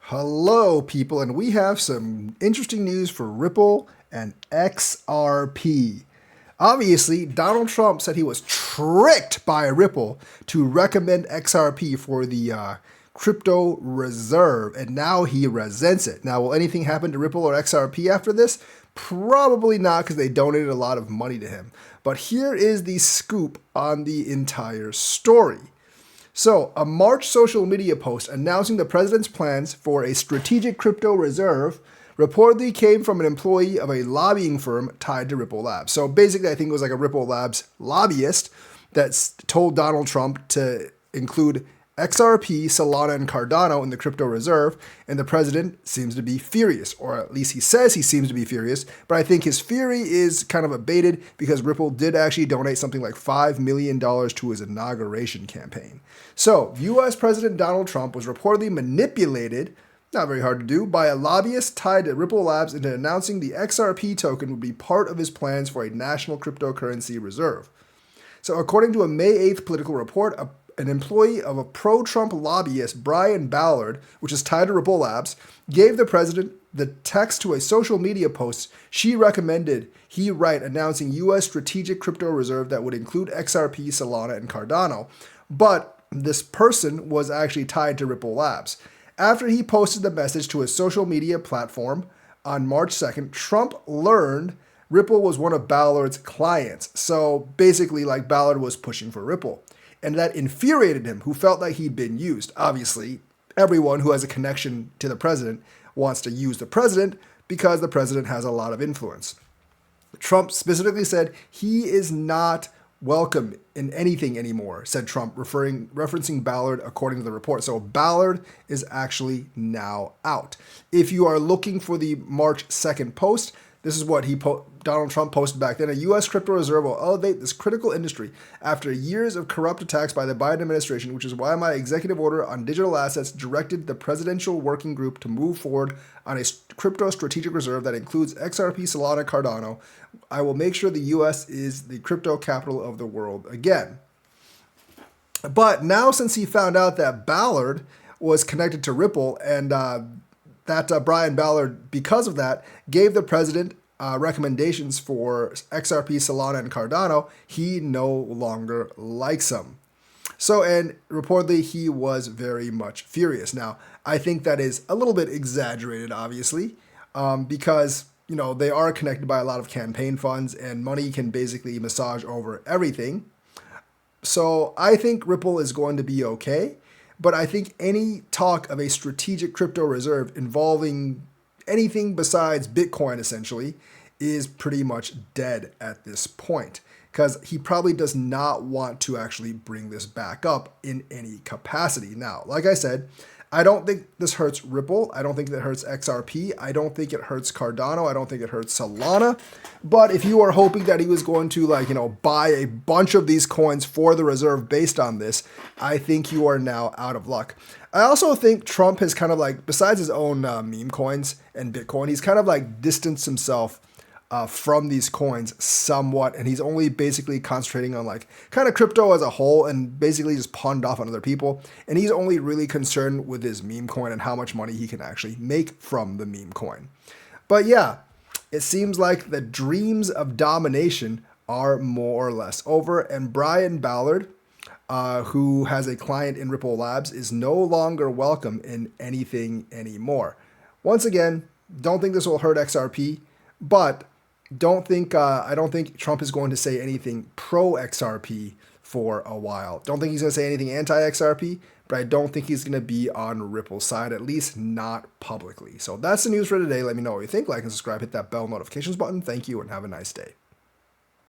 Hello, people, and we have some interesting news for Ripple and XRP. Obviously, Donald Trump said he was tricked by Ripple to recommend XRP for the crypto reserve, and now he resents it. Now, will anything happen to Ripple or XRP after this? Probably not, because they donated a lot of money to him. But here is the scoop on the entire story. So, a March social media post announcing the president's plans for a strategic crypto reserve reportedly came from an employee of a lobbying firm tied to Ripple Labs. So, basically, I think it was like a Ripple Labs lobbyist that told Donald Trump to include XRP, Solana, and Cardano in the crypto reserve, and the president seems to be furious, or at least he says he seems to be furious, but I think his fury is kind of abated because Ripple did actually donate something like $5 million to his inauguration campaign. So, US President Donald Trump was reportedly manipulated, not very hard to do, by a lobbyist tied to Ripple Labs into announcing the XRP token would be part of his plans for a national cryptocurrency reserve. So, according to a May 8th political report, an employee of a pro-Trump lobbyist, Brian Ballard, which is tied to Ripple Labs, gave the president the text to a social media post she recommended he write announcing U.S. strategic crypto reserve that would include XRP, Solana, and Cardano. But this person was actually tied to Ripple Labs. After he posted the message to his social media platform on March 2nd, Trump learned Ripple was one of Ballard's clients. So basically, like, Ballard was pushing for Ripple. And that infuriated him, who felt like he'd been used. Obviously, everyone who has a connection to the president wants to use the president because the president has a lot of influence. Trump specifically said he is not welcome in anything anymore, said Trump, referencing Ballard according to the report. So Ballard is actually now out. If you are looking for the March 2nd post, this is what Donald Trump posted back then. A U.S. crypto reserve will elevate this critical industry after years of corrupt attacks by the Biden administration, which is why my executive order on digital assets directed the presidential working group to move forward on a crypto strategic reserve that includes XRP, Solana, Cardano. I will make sure the U.S. is the crypto capital of the world again. But now, since he found out that Ballard was connected to Ripple and Brian Ballard, because of that, gave the president recommendations for XRP, Solana, and Cardano, he no longer likes them. So, and reportedly, he was very much furious. Now, I think that is a little bit exaggerated, obviously, because, you know, they are connected by a lot of campaign funds, and money can basically massage over everything. So, I think Ripple is going to be okay. But I think any talk of a strategic crypto reserve involving anything besides Bitcoin, essentially, is pretty much dead at this point, because he probably does not want to actually bring this back up in any capacity. Now, like I said, I don't think this hurts Ripple. I don't think that hurts XRP. I don't think it hurts Cardano. I don't think it hurts Solana. But if you are hoping that he was going to, buy a bunch of these coins for the reserve based on this, I think you are now out of luck. I also think Trump has kind of besides his own meme coins and Bitcoin, he's kind of distanced himself from these coins somewhat, and he's only basically concentrating on kind of crypto as a whole and basically just pawned off on other people. And he's only really concerned with his meme coin and how much money he can actually make from the meme coin. But yeah, it seems like the dreams of domination are more or less over, and Brian Ballard, who has a client in Ripple Labs, is no longer welcome in anything anymore. Once again, don't think this will hurt XRP, but I don't think Trump is going to say anything pro XRP for a while. Don't think he's going to say anything anti XRP, but I don't think he's going to be on Ripple's side, at least not publicly. So that's the news for today. Let me know what you think. Like and subscribe, hit that bell notifications button. Thank you and have a nice day.